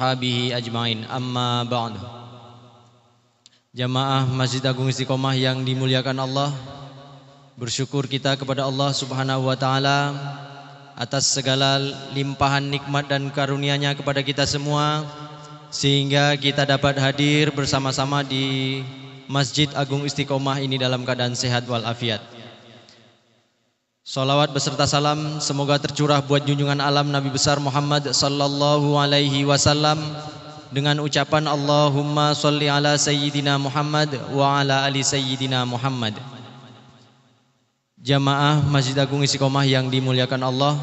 ashabihi ajmain. Amma ba'd. Jamaah Masjid Agung Istiqomah yang dimuliakan Allah, bersyukur kita kepada Allah Subhanahu wa taala atas segala limpahan nikmat dan karunia-Nya kepada kita semua, sehingga kita dapat hadir bersama-sama di Masjid Agung Istiqomah ini dalam keadaan sehat walafiat. Salawat beserta salam semoga tercurah buat junjungan alam Nabi besar Muhammad sallallahu alaihi wasallam dengan ucapan Allahumma sholli ala sayyidina Muhammad wa ala ali sayyidina Muhammad. Jamaah Masjid Agung Istiqomah yang dimuliakan Allah,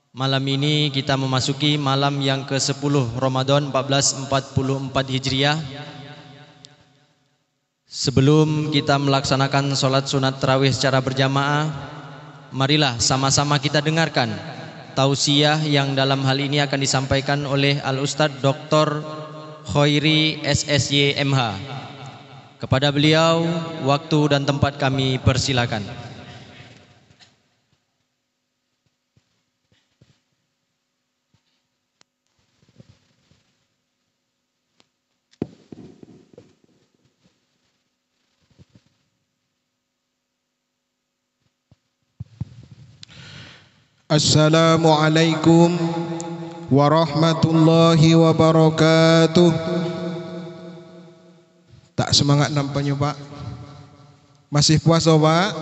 malam ini kita memasuki malam yang ke-10 Ramadan 1444 Hijriah. Sebelum kita melaksanakan sholat sunat tarawih secara berjamaah, marilah sama-sama kita dengarkan tausiah yang dalam hal ini akan disampaikan oleh Al-Ustadz Dr. Khoiri SSY MH. Kepada beliau, waktu dan tempat kami persilakan. Assalamualaikum warahmatullahi wabarakatuh. Tak semangat nampaknya Pak. Masih puasa Pak?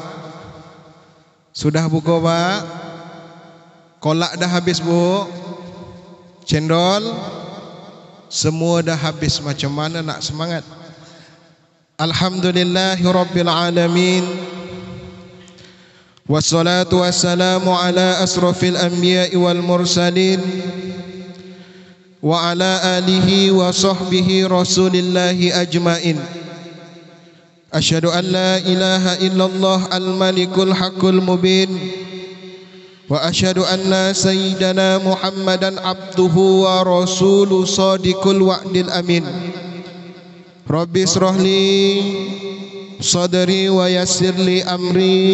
Sudah buka Pak? Kolak dah habis Bu? Cendol? Semua dah habis, macam mana nak semangat? Alhamdulillahirabbil alamin. Wassalatu wassalamu ala asrafil anbiya'i wal mursalin wa ala alihi wa sahbihi rasulillahi ajmain. Asyhadu an la ilaha illallah al-malikul haqqul mubin wa asyhadu anna sayyidana Muhammadan abduhu wa rasuluhu sadiqul wa'dil amin. Rabbi israhli sadri wa yassirli amri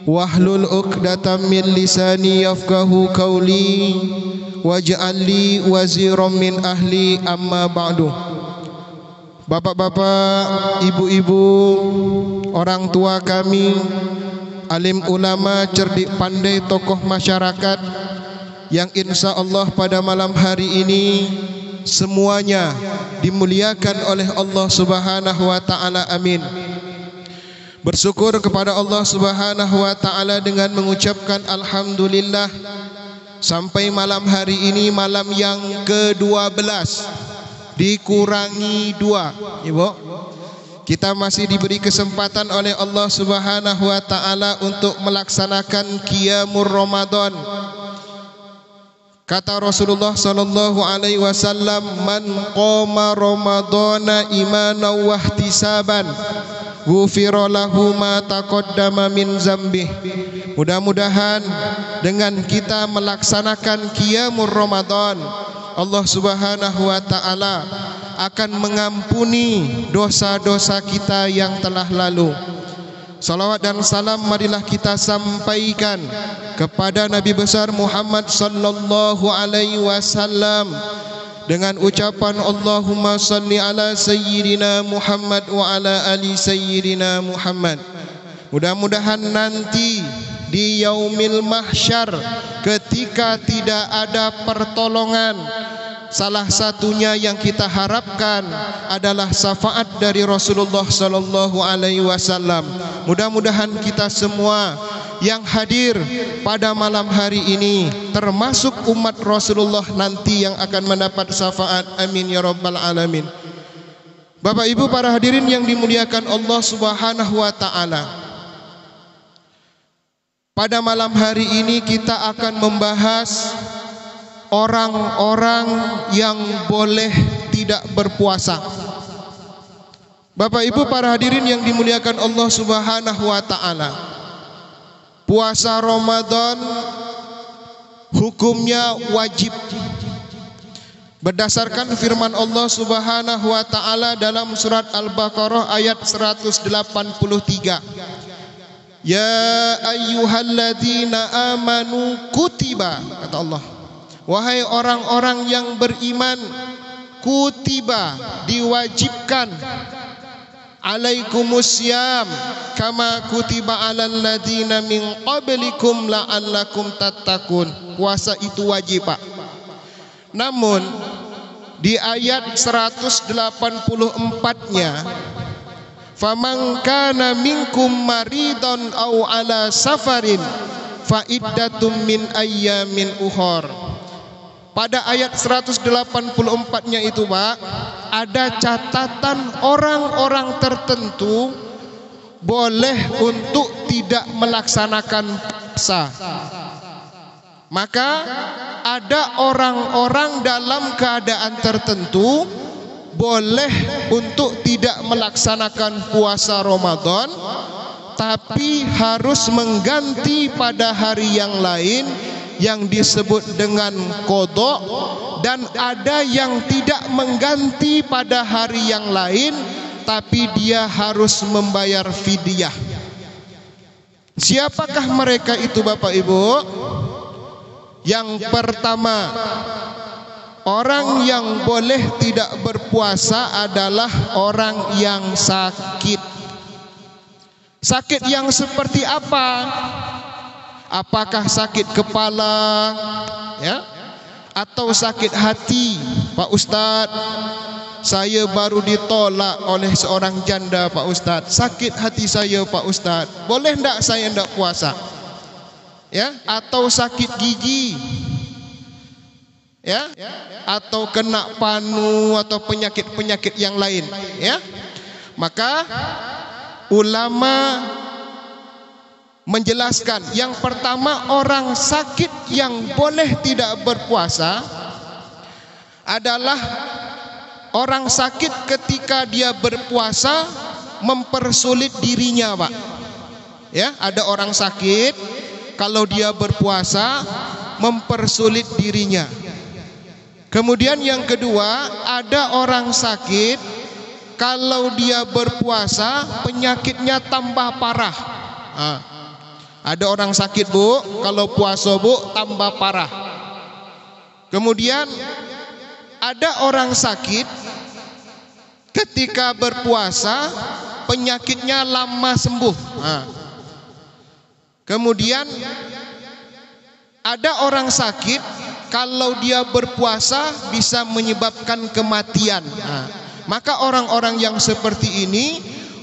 wahlul 'uqdatam min lisani yafqahu qawli waj'al li waziran min ahli. Amma ba'du. Bapak-bapak, ibu-ibu, orang tua kami, alim ulama, cerdik pandai, tokoh masyarakat yang insya Allah pada malam hari ini semuanya dimuliakan oleh Allah Subhanahu wa taala. Amin. Bersyukur kepada Allah Subhanahu wa taala dengan mengucapkan alhamdulillah sampai malam hari ini malam yang ke-12 dikurangi 2. Ibu, kita masih diberi kesempatan oleh Allah Subhanahu wa taala untuk melaksanakan qiyamul Ramadan. Kata Rasulullah sallallahu alaihi wasallam, man qama ramadhana imanan wa ihtisaban ghufira lahu ma taqaddama min zambih. Mudah-mudahan dengan kita melaksanakan qiyamul Ramadan, Allah Subhanahu wa taala akan mengampuni dosa-dosa kita yang telah lalu. Salawat dan salam marilah kita sampaikan kepada Nabi besar Muhammad sallallahu alaihi wasallam dengan ucapan Allahumma salli ala sayyidina Muhammad wa ala ali sayyidina Muhammad. Mudah-mudahan nanti di yaumil mahsyar ketika tidak ada pertolongan, salah satunya yang kita harapkan adalah syafaat dari Rasulullah sallallahu alaihi wasallam. Mudah-mudahan kita semua yang hadir pada malam hari ini termasuk umat Rasulullah nanti yang akan mendapat syafaat. Amin ya rabbal alamin. Bapak Ibu para hadirin yang dimuliakan Allah Subhanahu wa taala, pada malam hari ini kita akan membahas orang-orang yang boleh tidak berpuasa. Bapak Ibu para hadirin yang dimuliakan Allah Subhanahu wa taala, puasa Ramadan hukumnya wajib berdasarkan firman Allah Subhanahu wa taala dalam surat Al-Baqarah ayat 183. Ya ayyuhalladzina amanu kutiba, kata Allah, Wahai orang-orang yang beriman, kutiba, diwajibkan, alaikumusiyam kama kutiba alal ladina min qablikum la'allakum tattaqun. Puasa itu wajib, Pak. Namun di ayat 184-nya, faman kana minkum maridon au ala safarin fa iddatum min ayyamin ukhor. Pada ayat 184-nya itu, Pak, ada catatan orang-orang tertentu boleh untuk tidak melaksanakan puasa. Maka ada orang-orang dalam keadaan tertentu boleh untuk tidak melaksanakan puasa Ramadan, tapi harus mengganti pada hari yang lain yang disebut dengan qadha, dan ada yang tidak mengganti pada hari yang lain tapi dia harus membayar fidyah. Siapakah mereka itu, Bapak Ibu? Yang pertama, orang yang boleh tidak berpuasa adalah orang yang sakit. Sakit yang seperti apa? Apakah sakit kepala, ya, atau sakit hati? Pak Ustadz, saya baru ditolak oleh seorang janda, Pak Ustadz. Sakit hati saya, Pak Ustadz. Boleh enggak saya enggak puasa? Ya, atau sakit gigi, ya, atau kena panu atau penyakit-penyakit yang lain, ya. Maka ulama menjelaskan, yang pertama, orang sakit yang boleh tidak berpuasa adalah orang sakit ketika dia berpuasa mempersulit dirinya, Pak. Ya, ada orang sakit kalau dia berpuasa mempersulit dirinya. Kemudian yang kedua, ada orang sakit kalau dia berpuasa penyakitnya tambah parah. Ada orang sakit, Bu, kalau puasa, Bu, tambah parah. Kemudian ada orang sakit ketika berpuasa penyakitnya lama sembuh. Kemudian ada orang sakit kalau dia berpuasa bisa menyebabkan kematian. Maka orang-orang yang seperti ini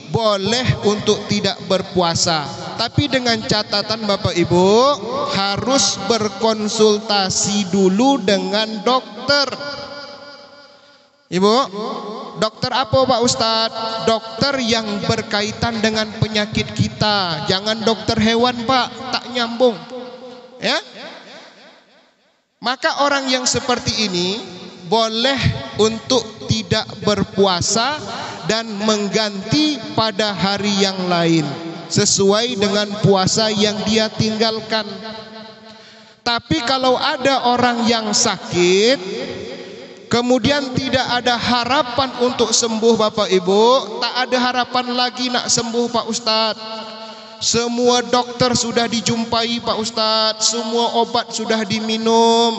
boleh untuk tidak berpuasa, tapi dengan catatan, Bapak Ibu, harus berkonsultasi dulu dengan dokter. Ibu, dokter apa, Pak Ustadz? Dokter yang berkaitan dengan penyakit kita. Jangan dokter hewan, Pak, tak nyambung, ya. Maka orang yang seperti ini boleh untuk tidak berpuasa dan mengganti pada hari yang lain sesuai dengan puasa yang dia tinggalkan. Tapi kalau ada orang yang sakit kemudian tidak ada harapan untuk sembuh, Bapak Ibu, tak ada harapan lagi nak sembuh, Pak Ustadz. Semua dokter sudah dijumpai, Pak Ustadz, semua obat sudah diminum,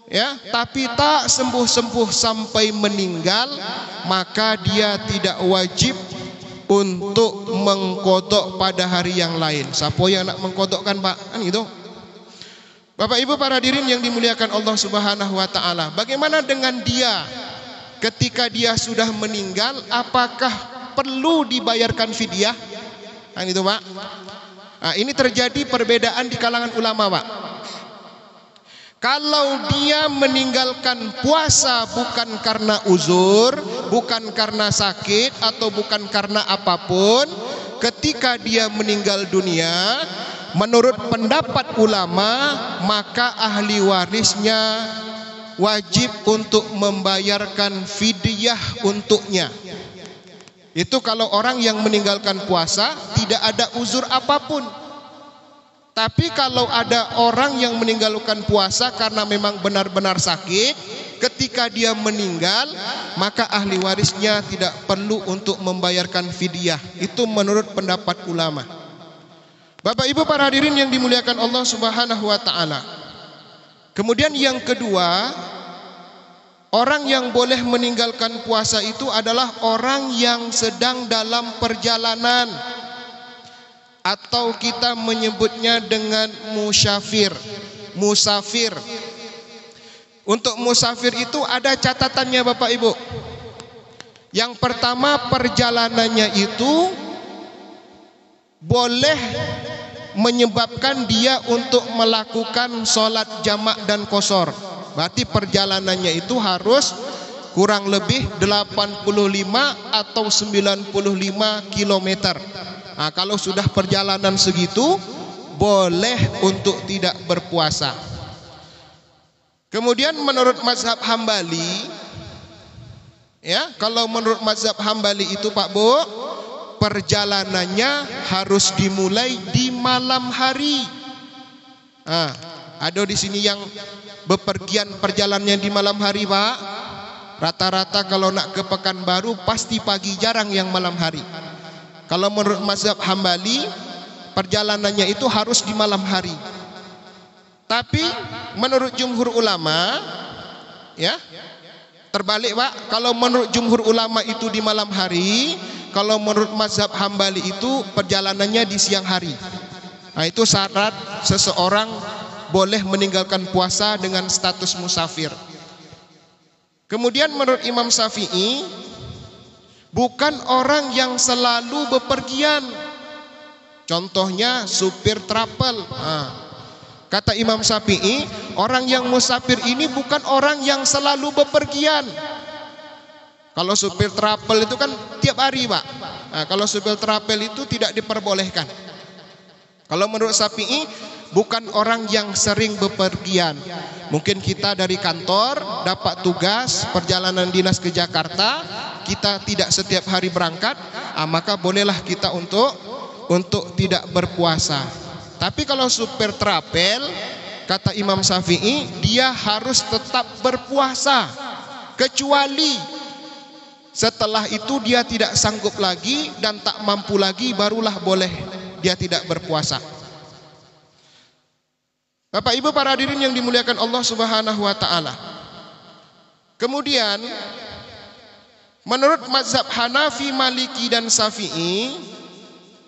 ya, tapi tak sembuh-sembuh sampai meninggal, maka dia tidak wajib untuk mengqadha pada hari yang lain. Siapa yang nak mengqadhakan, Pak? Kan itu. Bapak Ibu para hadirin yang dimuliakan Allah Subhanahu wa taala, bagaimana dengan dia ketika dia sudah meninggal, apakah perlu dibayarkan fidyah? Kan itu, Pak. Nah, ini terjadi perbedaan di kalangan ulama, Pak. Kalau dia meninggalkan puasa bukan karena uzur, bukan karena sakit, atau bukan karena apapun, ketika dia meninggal dunia, menurut pendapat ulama, maka ahli warisnya wajib untuk membayarkan fidyah untuknya. Itu kalau orang yang meninggalkan puasa tidak ada uzur apapun. Tapi kalau ada orang yang meninggalkan puasa karena memang benar-benar sakit, ketika dia meninggal, maka ahli warisnya tidak perlu untuk membayarkan fidyah. Itu menurut pendapat ulama. Bapak Ibu para hadirin yang dimuliakan Allah Subhanahu wa taala. Kemudian yang kedua, orang yang boleh meninggalkan puasa itu adalah orang yang sedang dalam perjalanan, atau kita menyebutnya dengan musafir. Untuk musafir itu ada catatannya Bapak Ibu. Yang pertama, perjalanannya itu boleh menyebabkan dia untuk melakukan sholat jamak dan qashar. Berarti perjalanannya itu harus kurang lebih 85 atau 95 km. Nah, kalau sudah perjalanan segitu, boleh untuk tidak berpuasa. Kemudian menurut mazhab Hambali, ya, kalau menurut mazhab Hambali itu Pak Bu, perjalanannya harus dimulai di malam hari. Ada di sini yang bepergian perjalanannya di malam hari Pak. Rata-rata kalau nak ke Pekanbaru pasti pagi, jarang yang malam hari. Kalau menurut mazhab Hambali, perjalanannya itu harus di malam hari. Tapi menurut jumhur ulama, ya, terbalik Pak. Kalau menurut jumhur ulama itu di malam hari, kalau menurut mazhab Hambali itu perjalanannya di siang hari. Nah, itu syarat seseorang boleh meninggalkan puasa dengan status musafir. Kemudian menurut Imam Syafi'i, bukan orang yang selalu bepergian. Contohnya supir travel. Kata Imam Syafi'i, orang yang musafir ini bukan orang yang selalu bepergian. Kalau supir travel itu kan tiap hari Pak. Nah, kalau supir travel itu tidak diperbolehkan. Kalau menurut Syafi'i, bukan orang yang sering bepergian. Mungkin kita dari kantor dapat tugas perjalanan dinas ke Jakarta, kita tidak setiap hari berangkat, maka bolehlah kita untuk tidak berpuasa. Tapi kalau supir travel, kata Imam Syafi'i, dia harus tetap berpuasa, kecuali setelah itu dia tidak sanggup lagi dan tak mampu lagi, barulah boleh dia tidak berpuasa. Bapak Ibu para hadirin yang dimuliakan Allah Subhanahu wa taala. Kemudian menurut mazhab Hanafi, Maliki dan Syafi'i,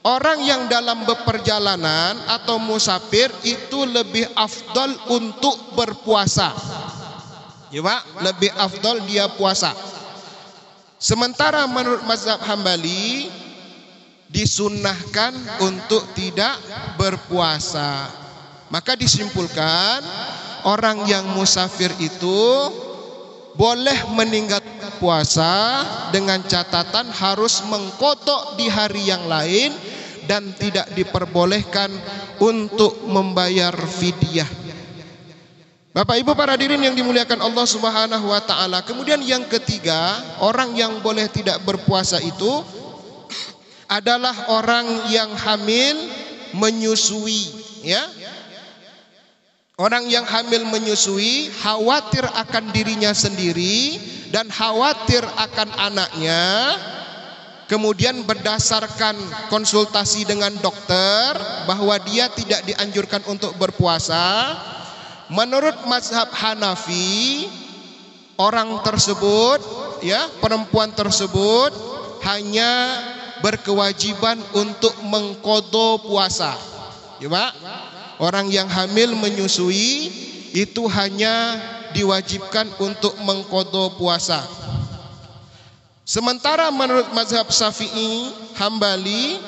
orang yang dalam beperjalanan atau musafir itu lebih afdal untuk berpuasa. Ya Pak, lebih afdal dia puasa. Sementara menurut mazhab Hambali disunnahkan untuk tidak berpuasa. Maka disimpulkan, orang yang musafir itu boleh meninggalkan puasa dengan catatan harus mengqadha di hari yang lain dan tidak diperbolehkan untuk membayar fidyah. Bapak Ibu para hadirin yang dimuliakan Allah Subhanahu wa taala. Kemudian yang ketiga, orang yang boleh tidak berpuasa itu adalah orang yang hamil menyusui, ya. Orang yang hamil menyusui khawatir akan dirinya sendiri dan khawatir akan anaknya. Kemudian berdasarkan konsultasi dengan dokter bahwa dia tidak dianjurkan untuk berpuasa. Menurut mazhab Hanafi, orang tersebut, ya, perempuan tersebut hanya berkewajiban untuk mengqadha puasa. Ya Pak, orang yang hamil menyusui itu hanya diwajibkan untuk mengqadha puasa. Sementara menurut mazhab Syafi'i, Hambali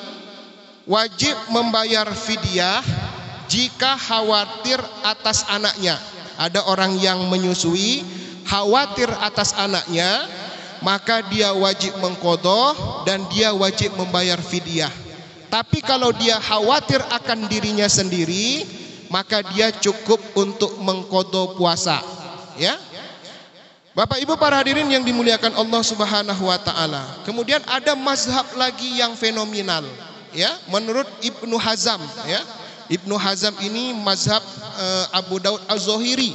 wajib membayar fidyah jika khawatir atas anaknya. Ada orang yang menyusui khawatir atas anaknya, maka dia wajib mengqadha dan dia wajib membayar fidyah. Tapi kalau dia khawatir akan dirinya sendiri, maka dia cukup untuk mengqadha puasa, ya. Bapak Ibu para hadirin yang dimuliakan Allah Subhanahu wa taala. Kemudian ada mazhab lagi yang fenomenal, ya, menurut Ibnu Hazm, ya. Ibnu Hazm ini mazhab Abu Daud Az-Zahiri.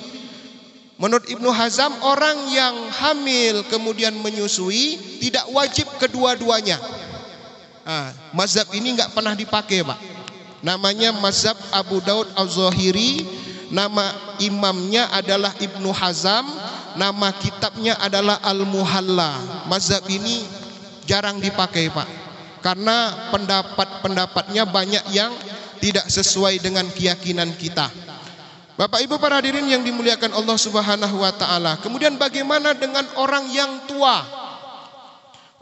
Menurut Ibnu Hazm, orang yang hamil kemudian menyusui tidak wajib kedua-duanya. Mazhab ini nggak pernah dipakai Pak. Namanya mazhab Abu Daud Az-Zahiri. nama imamnya adalah Ibnu Hazm, nama kitabnya adalah Al-Muhalla. Mazhab ini jarang dipakai, Pak, karena pendapat-pendapatnya banyak yang tidak sesuai dengan keyakinan kita. Bapak Ibu para hadirin yang dimuliakan Allah Subhanahu wa taala. Kemudian bagaimana dengan orang yang tua?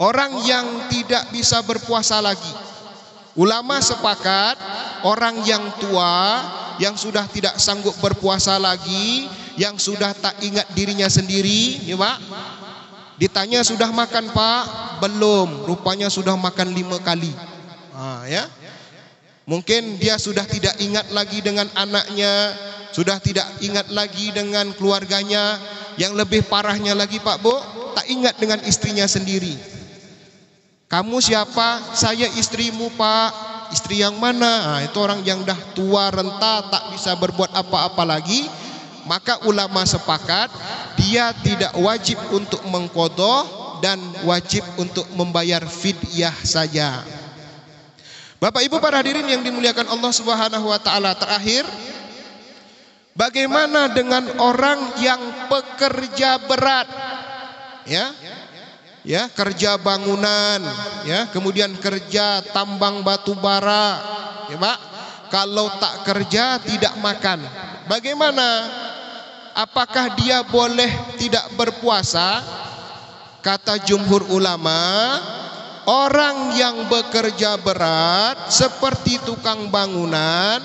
Orang yang tidak bisa berpuasa lagi. Ulama sepakat orang yang tua yang sudah tidak sanggup berpuasa lagi, yang sudah tak ingat dirinya sendiri, ya Pak. Ditanya sudah makan Pak? Belum, rupanya sudah makan 5 kali. Ya. Mungkin dia sudah tidak ingat lagi dengan anaknya, sudah tidak ingat lagi dengan keluarganya. Yang lebih parahnya lagi Pak Bu, tak ingat dengan istrinya sendiri. Kamu siapa? Saya istrimu Pak. Istri yang mana? Itu orang yang dah tua renta, tak bisa berbuat apa-apa lagi. Maka ulama sepakat dia tidak wajib untuk mengqadha dan wajib untuk membayar fidyah saja. Bapak Ibu para hadirin yang dimuliakan Allah Subhanahu wa taala, terakhir, bagaimana dengan orang yang pekerja berat? Ya, kerja bangunan, ya, kemudian kerja tambang batu bara, ya Pak. Kalau tak kerja tidak makan. Bagaimana? Apakah dia boleh tidak berpuasa? Kata jumhur ulama, orang yang bekerja berat seperti tukang bangunan,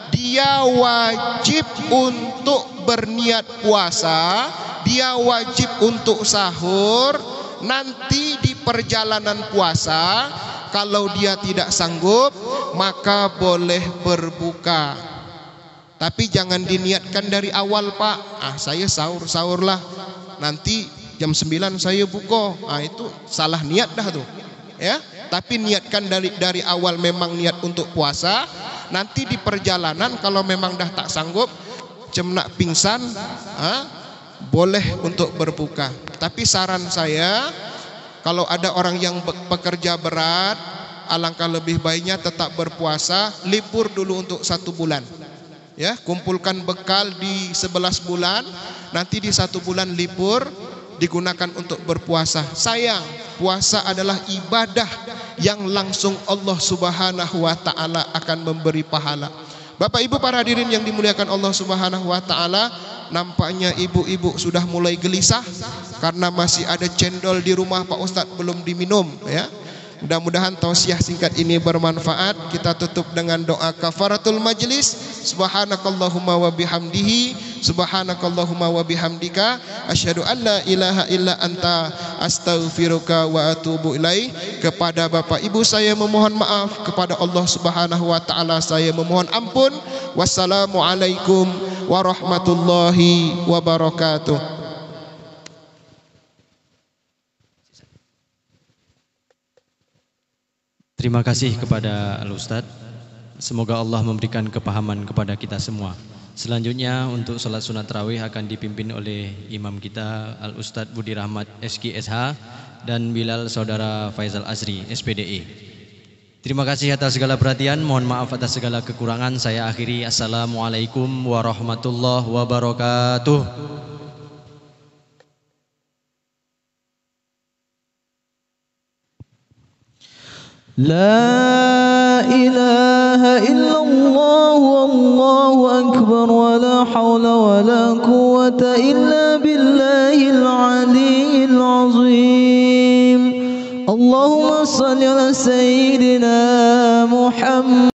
dia wajib untuk berniat puasa, dia wajib untuk sahur. Nanti di perjalanan puasa, kalau dia tidak sanggup, maka boleh berbuka. Tapi jangan diniatkan dari awal Pak. Saya sahurlah, nanti jam 9 saya buka. Itu salah niat dah tuh. Ya, tapi niatkan dari awal memang niat untuk puasa. Nanti di perjalanan kalau memang dah tak sanggup, cemenak pingsan, boleh untuk berbuka. Tapi saran saya, kalau ada orang yang pekerja berat, alangkah lebih baiknya tetap berpuasa, libur dulu untuk 1 bulan. Ya, kumpulkan bekal di 11 bulan, nanti di 1 bulan libur digunakan untuk berpuasa. Sayang, puasa adalah ibadah yang langsung Allah Subhanahu wa taala akan memberi pahala. Bapak Ibu para hadirin yang dimuliakan Allah Subhanahu wa taala, nampaknya ibu-ibu sudah mulai gelisah karena masih ada cendol di rumah Pak Ustadz belum diminum, ya. Mudah-mudahan tausiah singkat ini bermanfaat. Kita tutup dengan doa kafaratul majlis. Subhanakallahumma wa bihamdihi, subhanakallahumma wa bihamdika, asyhadu an la ilaha illa anta, astaghfiruka wa atubu ilaih. Kepada Bapak Ibu saya memohon maaf, kepada Allah Subhanahu wa taala saya memohon ampun. Wassalamualaikum warahmatullahi wabarakatuh. Terima kasih kepada Al-Ustadz. Semoga Allah memberikan kepahaman kepada kita semua. Selanjutnya untuk salat sunat tarawih akan dipimpin oleh imam kita Al-Ustadz Budi Rahmat SKSH dan Bilal Saudara Faizal Azri SPDI. Terima kasih atas segala perhatian. Mohon maaf atas segala kekurangan. Saya akhiri. Assalamualaikum warahmatullahi wabarakatuh. لا إله إلا الله والله أكبر ولا حول ولا قوة إلا بالله العلي العظيم. اللهم صل على سيدنا محمد.